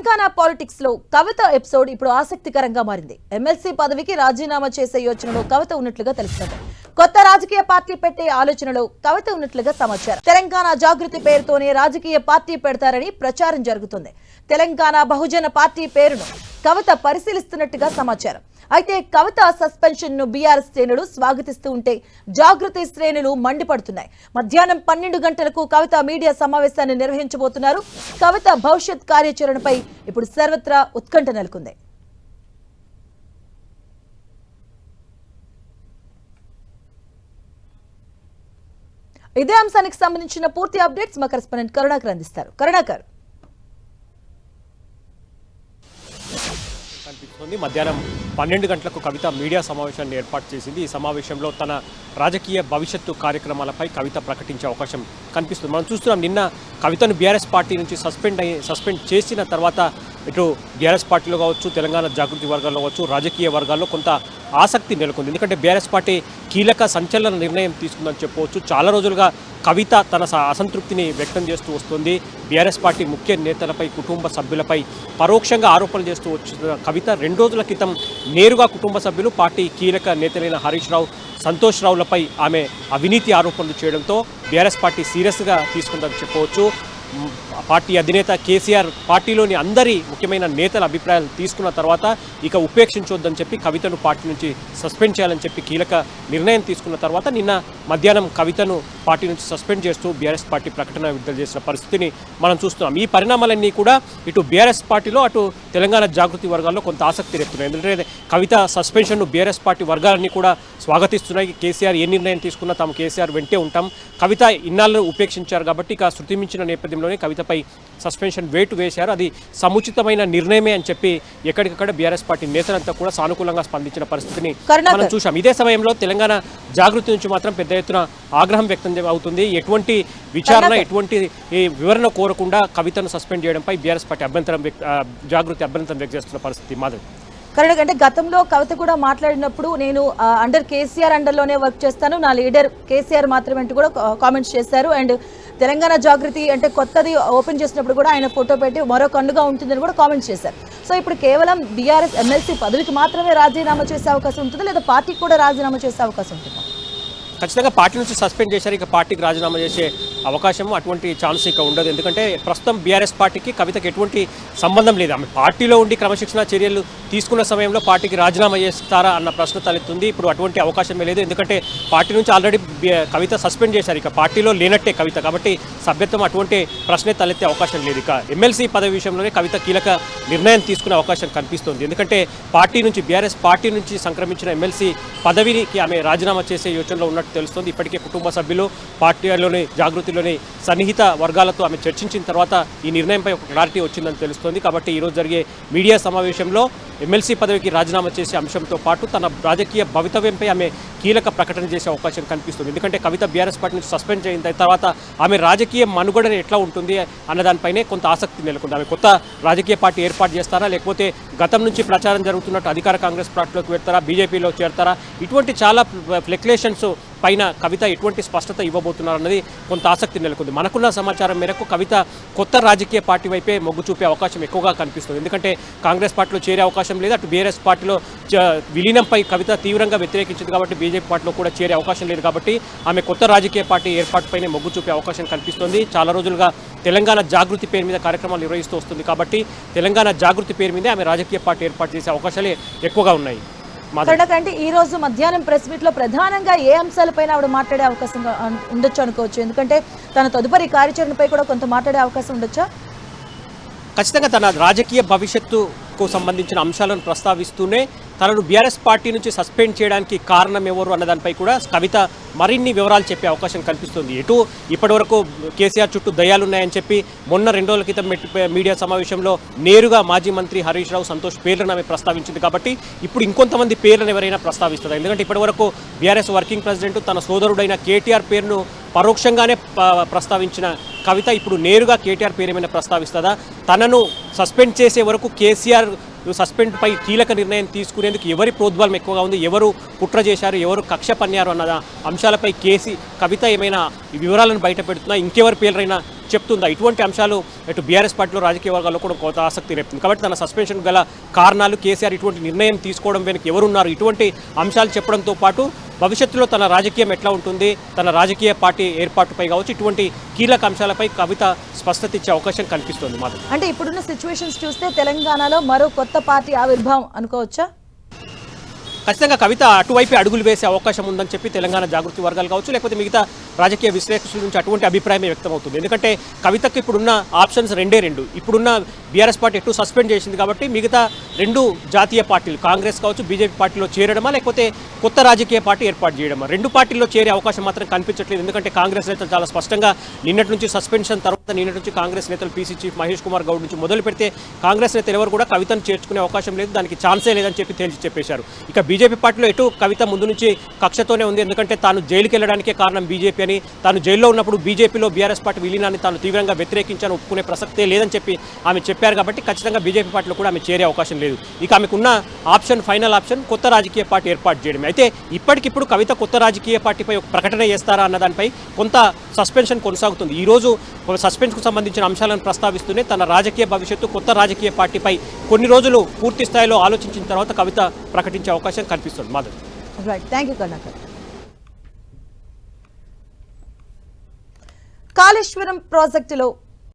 Telangana politics లో కవిత episode ఇప్పుడు ఆసక్తికరంగా మారింది. ఎమ్మెల్సీ పదవికి రాజీనామా చేసే యోచనలో కవిత ఉన్నట్లుగా తెలుస్తుంది. కొత్త రాజకీయ పార్టీ పెట్టే ఆలోచనలో కవిత ఉన్నట్లుగా సమాచారం. తెలంగాణ జాగృతి పేరుతోనే రాజకీయ పార్టీ పెడతారని ప్రచారం జరుగుతుంది. తెలంగాణ బహుజన పార్టీ పేరును కవిత పరిశీలిస్తున్నట్టుగా సమాచారం. అయితే కవిత సస్పెన్షన్ ను బీఆర్ఎస్ శ్రేణులు స్వాగతిస్తూ ఉంటే జాగృతి శ్రేణులు మండిపడుతున్నాయి. మధ్యాహ్నం 12 గంటలకు కవిత మీడియా సమావేశాన్ని నిర్వహించబోతున్నారు. కవిత భవిష్యత్ కార్యాచరణపై ఇప్పుడు సర్వత్రా ఉత్కంఠ నెలకొంది. ఇదే అంశానికి సంబంధించిన పూర్తి అప్డేట్స్ మా కరెస్పాండెంట్ కరుణాకర్ అందిస్తారు. కరుణాకర్, కనిపిస్తుంది మధ్యాహ్నం 12 గంటలకు కవిత మీడియా సమావేశాన్ని ఏర్పాటు చేసింది. ఈ సమావేశంలో తన రాజకీయ భవిష్యత్తు కార్యక్రమాలపై కవిత ప్రకటించే అవకాశం కనిపిస్తుంది. మనం చూస్తున్నాం, నిన్న కవితను బీఆర్ఎస్ పార్టీ నుంచి సస్పెండ్ చేసిన తర్వాత ఇటు బీఆర్ఎస్ పార్టీలో కావచ్చు, తెలంగాణ జాగృతి వర్గాల్లో కావచ్చు, రాజకీయ వర్గాల్లో కొంత ఆసక్తి నెలకొంది. ఎందుకంటే బీఆర్ఎస్ పార్టీ కీలక సంచలన నిర్ణయం తీసుకుందని చెప్పవచ్చు. చాలా రోజులుగా కవిత తన అసంతృప్తిని వ్యక్తం చేస్తూ వస్తుంది. బీఆర్ఎస్ పార్టీ ముఖ్య నేతలపై, కుటుంబ సభ్యులపై పరోక్షంగా ఆరోపణలు చేస్తూ వచ్చిన కవిత 2 రోజుల క్రితం నేరుగా కుటుంబ సభ్యులు, పార్టీ కీలక నేతలైన హరీష్ రావు, సంతోష్ రావులపై ఆమె అవినీతి ఆరోపణలు చేయడంతో బీఆర్ఎస్ పార్టీ సీరియస్గా తీసుకుందని చెప్పవచ్చు. పార్టీ అధినేత కేసీఆర్ పార్టీలోని అందరి ముఖ్యమైన నేతల అభిప్రాయాలు తీసుకున్న తర్వాత ఇక ఉపేక్షించొద్దని చెప్పి కవితను పార్టీ నుంచి సస్పెండ్ చేయాలని చెప్పి కీలక నిర్ణయం తీసుకున్న తర్వాత నిన్న మధ్యాహ్నం కవితను పార్టీ నుంచి సస్పెండ్ చేస్తూ బీఆర్ఎస్ పార్టీ ప్రకటన విడుదల చేసిన పరిస్థితిని మనం చూస్తున్నాం. ఈ పరిణామాలన్నీ కూడా ఇటు బీఆర్ఎస్ పార్టీలో, అటు తెలంగాణ జాగృతి వర్గాల్లో కొంత ఆసక్తి రేపుతున్నాయి. ఎందుకంటే కవిత సస్పెన్షన్ను బీఆర్ఎస్ పార్టీ వర్గాలన్నీ కూడా స్వాగతిస్తున్నాయి. కేసీఆర్ ఏ నిర్ణయం తీసుకున్నా తాము కేసీఆర్ వెంటే ఉంటాం. కవిత ఇన్నాళ్ళు ఉపేక్షించారు కాబట్టి ఇక శృతి మించిన నేపథ్యంలోనే కవితపై సస్పెన్షన్ వేటు వేశారు. అది సముచితమైన నిర్ణయమే అని చెప్పి ఎక్కడికక్కడ బీఆర్ఎస్ పార్టీ నేతలంతా కూడా సానుకూలంగా స్పందించిన పరిస్థితిని మనం చూసాం. ఇదే సమయంలో తెలంగాణ జాగృతి నుంచి మాత్రం పెద్ద ఎత్తున ఆగ్రహం వ్యక్తం అవుతుంది. ఎటువంటి విచారణ, ఎటువంటి వివరణ కోరకుండా కవితను సస్పెండ్ చేయడంపై బీఆర్ఎస్ పార్టీ జాగృతి అభ్యంతరం వ్యక్తం చేస్తున్న పరిస్థితి. మాధవి, కరెక్ట్. అంటే గతంలో కవిత కూడా మాట్లాడినప్పుడు నేను అండర్ కేసీఆర్ అండర్లోనే వర్క్ చేస్తాను, నా లీడర్ కేసీఆర్ మాత్రమే అంటూ కూడా కామెంట్స్ చేశారు. అండ్ తెలంగాణ జాగృతి అంటే కొత్తది ఓపెన్ చేసినప్పుడు కూడా ఆయన ఫోటో పెట్టి మరో కన్నుగా ఉంటుందని కూడా కామెంట్స్ చేశారు. సో ఇప్పుడు కేవలం బీఆర్ఎస్ ఎమ్మెల్సీ పదవికి మాత్రమే రాజీనామా చేసే అవకాశం ఉంటుందా, లేదా పార్టీకి కూడా రాజీనామా చేసే అవకాశం ఉంటుందా? ఖచ్చితంగా పార్టీ నుంచి సస్పెండ్ చేశారు. ఇక పార్టీకి రాజీనామా చేసే అవకాశం, అటువంటి ఛాన్స్ ఇక ఉండదు. ఎందుకంటే ప్రస్తుతం బీఆర్ఎస్ పార్టీకి కవితకి ఎటువంటి సంబంధం లేదు. ఆమె పార్టీలో ఉండి క్రమశిక్షణ చర్యలు తీసుకున్న సమయంలో పార్టీకి రాజీనామా చేస్తారా అన్న ప్రశ్న తలెత్తుంది. ఇప్పుడు అటువంటి అవకాశమే లేదు. ఎందుకంటే పార్టీ నుంచి ఆల్రెడీ కవిత సస్పెండ్ చేశారు. ఇక పార్టీలో లేనట్టే కవిత, కాబట్టి సభ్యత్వం అటువంటి ప్రశ్నే తలెత్తే అవకాశం లేదు. ఇక ఎమ్మెల్సీ పదవి విషయంలోనే కవిత కీలక నిర్ణయం తీసుకునే అవకాశం కనిపిస్తుంది. ఎందుకంటే పార్టీ నుంచి, బీఆర్ఎస్ పార్టీ నుంచి సంక్రమించిన ఎమ్మెల్సీ పదవికి ఆమె రాజీనామా చేసే యోచనలో ఉన్నట్టు తెలుస్తుంది. ఇప్పటికే కుటుంబ సభ్యులు, పార్టీలోని జాగృతిలోని సన్నిహిత వర్గాలతో ఆమె చర్చించిన తర్వాత ఈ నిర్ణయంపై ఒక క్లారిటీ వచ్చిందని తెలుస్తోంది. కాబట్టి ఈరోజు జరిగే మీడియా సమావేశంలో ఎమ్మెల్సీ పదవికి రాజీనామా చేసే అంశంతో పాటు తన రాజకీయ భవితవ్యంపై ఆమె కీలక ప్రకటన చేసే అవకాశం కనిపిస్తుంది. ఎందుకంటే కవిత బీఆర్ఎస్ పార్టీ నుంచి సస్పెండ్ అయిన తర్వాత ఆమె రాజకీయ మనుగడ ఎట్లా ఉంటుంది అన్న దానిపైనే కొంత ఆసక్తి నెలకొంది. ఆమె కొత్త రాజకీయ పార్టీ ఏర్పాటు చేస్తారా, లేకపోతే గతం నుంచి ప్రచారం జరుగుతున్నట్టు అధికార కాంగ్రెస్ పార్టీలోకి వెళ్తారా, బీజేపీలో చేరతారా, ఇటువంటి చాలా ఫ్లెక్యులేషన్స్ పైన కవిత ఎటువంటి స్పష్టత ఇవ్వబోతున్నారన్నది కొంత ఆసక్తి నెలకొంది. మనకున్న సమాచారం మేరకు కవిత కొత్త రాజకీయ పార్టీ వైపే మొగ్గు చూపే అవకాశం ఎక్కువగా కనిపిస్తుంది. ఎందుకంటే కాంగ్రెస్ పార్టీలో చేరే అవకాశం లేదు, అటు బీఆర్ఎస్ పార్టీలో విలీనంపై కవిత తీవ్రంగా వ్యతిరేకించింది కాబట్టి బీజేపీ పార్టీలో కూడా చేరే అవకాశం లేదు. కాబట్టి ఆమె కొత్త రాజకీయ పార్టీ ఏర్పాటుపైనే మొగ్గు చూపే అవకాశం కనిపిస్తుంది. చాలా రోజులుగా తెలంగాణ జాగృతి పేరు మీద కార్యక్రమాలు నిర్వహిస్తూ వస్తుంది కాబట్టి తెలంగాణ జాగృతి పేరు మీదే ఆమె రాజకీయ పార్టీ ఏర్పాటు చేసే అవకాశాలే ఎక్కువగా ఉన్నాయి. అంటే ఈ రోజు మధ్యాహ్నం ప్రెస్ మీట్ లో ప్రధానంగా ఏ అంశాలపైన ఆవిడ మాట్లాడే అవకాశం ఉండొచ్చు అనుకోవచ్చు? ఎందుకంటే తన తదుపరి కార్యాచరణపై కూడా కొంత మాట్లాడే అవకాశం ఉండొచ్చా? ఖచ్చితంగా తన రాజకీయ భవిష్యత్తుకు సంబంధించిన అంశాలను ప్రస్తావిస్తూనే తనను బీఆర్ఎస్ పార్టీ నుంచి సస్పెండ్ చేయడానికి కారణం ఎవరు అన్నదానిపై కూడా కవిత మరిన్ని వివరాలు చెప్పే అవకాశం కనిపిస్తుంది. ఇప్పటివరకు కేసీఆర్ చుట్టూ దయ్యాలున్నాయని చెప్పి మొన్న 2 రోజుల క్రితం మీడియా సమావేశంలో నేరుగా మాజీ మంత్రి హరీష్ రావు, సంతోష్ పేర్లను ఆమె ప్రస్తావించింది. కాబట్టి ఇప్పుడు ఇంకొంతమంది పేర్లను ఎవరైనా ప్రస్తావిస్తుందా? ఎందుకంటే ఇప్పటివరకు బీఆర్ఎస్ వర్కింగ్ ప్రెసిడెంట్ తన సోదరుడైన కేటీఆర్ పేరును పరోక్షంగానే ప్రస్తావించిన కవిత ఇప్పుడు నేరుగా కేటీఆర్ పేరు ఏమైనా ప్రస్తావిస్తుందా? తనను సస్పెండ్ చేసే వరకు కేసీఆర్ సస్పెండ్పై కీలక నిర్ణయం తీసుకునేందుకు ఎవరి ప్రోద్బలం ఎక్కువగా ఉంది, ఎవరు కుట్ర చేశారు, ఎవరు కక్ష పన్నారు అన్న అంశాలపై కవిత ఏమైనా వివరాలను బయట పెడుతున్నా, ఇంకెవరి పేర్లైనా చెప్తుందా? ఇటువంటి అంశాలు ఇటు బీఆర్ఎస్ పార్టీలో రాజకీయ వర్గాల్లో కూడా కొంత ఆసక్తి రేపుతుంది. కాబట్టి తన సస్పెన్షన్ గల కారణాలు, కేసీఆర్ ఇటువంటి నిర్ణయం తీసుకోవడం వెనుక ఎవరున్నారు, ఇటువంటి అంశాలు చెప్పడంతో పాటు భవిష్యత్తులో తన రాజకీయం ఎట్లా ఉంటుంది, తన రాజకీయ పార్టీ ఏర్పాటుపై కావచ్చు, ఇటువంటి కీలక అంశాలపై కవిత స్పష్టత ఇచ్చే అవకాశం కనిపిస్తుంది మాకు. అంటే ఇప్పుడున్న సిచ్యువేషన్స్ చూస్తే తెలంగాణలో మరో కొత్త పార్టీ ఆవిర్భావం అనుకోవచ్చా? ఖచ్చితంగా కవిత అటువైపు అడుగులు వేసే అవకాశం ఉందని చెప్పి తెలంగాణ జాగృతి వర్గాలు కావచ్చు, లేకపోతే మిగతా రాజకీయ విశ్లేషకుల నుంచి అటువంటి అభిప్రాయమే వ్యక్తమవుతుంది. ఎందుకంటే కవితకు ఇప్పుడున్న ఆప్షన్స్ రెండే రెండు. ఇప్పుడున్న బీఆర్ఎస్ పార్టీ ఎటు సస్పెండ్ చేసింది కాబట్టి మిగతా రెండు జాతీయ పార్టీలు కాంగ్రెస్ కావచ్చు, బీజేపీ పార్టీలో చేరడమా, లేకపోతే కొత్త రాజకీయ పార్టీ ఏర్పాటు చేయడమా, రెండు పార్టీల్లో చేరే అవకాశం మాత్రం కనిపించట్లేదు. ఎందుకంటే కాంగ్రెస్ నేతలు చాలా స్పష్టంగా నిన్నటి నుంచి సస్పెన్షన్ తర్వాత నిన్నటి నుంచి కాంగ్రెస్ నేతలు పీసీ చీఫ్ మహేష్ కుమార్ గౌడ్ నుంచి మొదలు పెడితే కాంగ్రెస్ నేతలు ఎవరు కూడా కవితను చేర్చుకునే అవకాశం లేదు, దానికి ఛాన్సే లేదని చెప్పి తేల్చి చెప్పేశారు. ఇక బీజేపీ పార్టీలో ఎటు కవిత ముందు నుంచి కక్షతోనే ఉంది. ఎందుకంటే తాను జైలుకి వెళ్ళడానికే కారణం బీజేపీ అని, తాను జైల్లో ఉన్నప్పుడు బీజేపీలో బీఆర్ఎస్ పార్టీ విలీనాన్ని తాను తీవ్రంగా వ్యతిరేకించాను, ఒప్పుకునే ప్రసక్తే లేదని చెప్పి ఆమె చెప్పారు. కాబట్టి ఖచ్చితంగా బీజేపీ పార్టీలో కూడా ఆమె చేరే అవకాశం లేదు. ఇక ఆమెకున్న ఆప్షన్, ఫైనల్ ఆప్షన్ కొత్త రాజకీయ పార్టీ ఏర్పాటు చేయడమే. అయితే ఇప్పటికిప్పుడు కవిత కొత్త రాజకీయ పార్టీపై ఒక ప్రకటన చేస్తారా అన్న దానిపై కొంత సస్పెన్షన్ కొనసాగుతుంది. ఈ రోజు సస్పెన్స్కు సంబంధించిన అంశాలను ప్రస్తావిస్తూనే తన రాజకీయ భవిష్యత్తు కొత్త రాజకీయ పార్టీపై కొన్ని రోజులు పూర్తి స్థాయిలో ఆలోచించిన తర్వాత కవిత ప్రకటించే అవకాశం కనిపిస్తుంది. Madhav. Right, thank you Karnakar. Kaleshwaram ప్రాజెక్టులో